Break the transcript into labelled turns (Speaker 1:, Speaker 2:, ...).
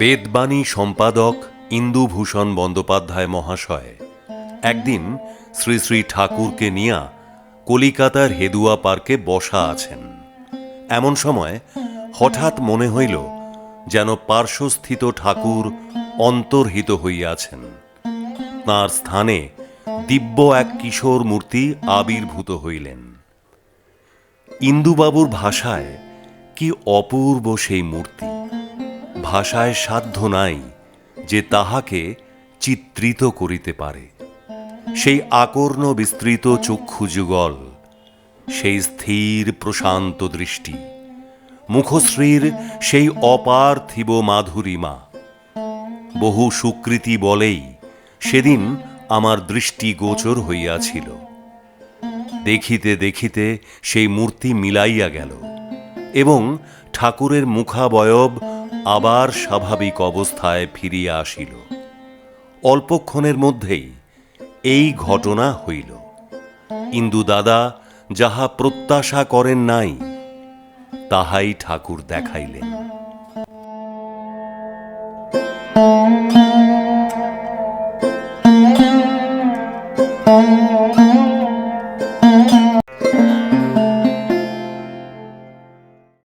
Speaker 1: বেদবাণী সম্পাদক ইন্দুভূষণ বন্দ্যোপাধ্যায় মহাশয় একদিন শ্রী শ্রী ঠাকুরকে নিয়া কলিকাতার হেদুয়া পার্কে বসা আছেন। এমন সময় হঠাৎ মনে হইল যেন পার্শ্বস্থিত ঠাকুর অন্তর্হিত হইয়াছেন। তাঁর স্থানে দিব্য এক কিশোর মূর্তি আবির্ভূত হইলেন। ইন্দুবাবুর ভাষায় কি অপূর্ব সেই মূর্তি! ভাষায় সাধ্য নাই যে তাহাকে চিত্রিত করিতে পারে। সেই আকর্ণ বিস্তৃত চক্ষুযুগল, সেই স্থির প্রশান্ত দৃষ্টি, মুখশ্রীর সেই অপার্থিব মাধুরিমা, বহু সুকৃতি বলেই সেদিন আমার দৃষ্টি গোচর হইয়াছিল। দেখিতে দেখিতে সেই মূর্তি মিলাইয়া গেল এবং ঠাকুরের মুখাবয়ব আবার স্বাভাবিক অবস্থায় ফিরিয়া আসিল। অল্পক্ষণের মধ্যেই এই ঘটনা হইল। ইন্দু দাদা যাহা প্রত্যাশা করেন নাই তাহাই ঠাকুর দেখাইলেন।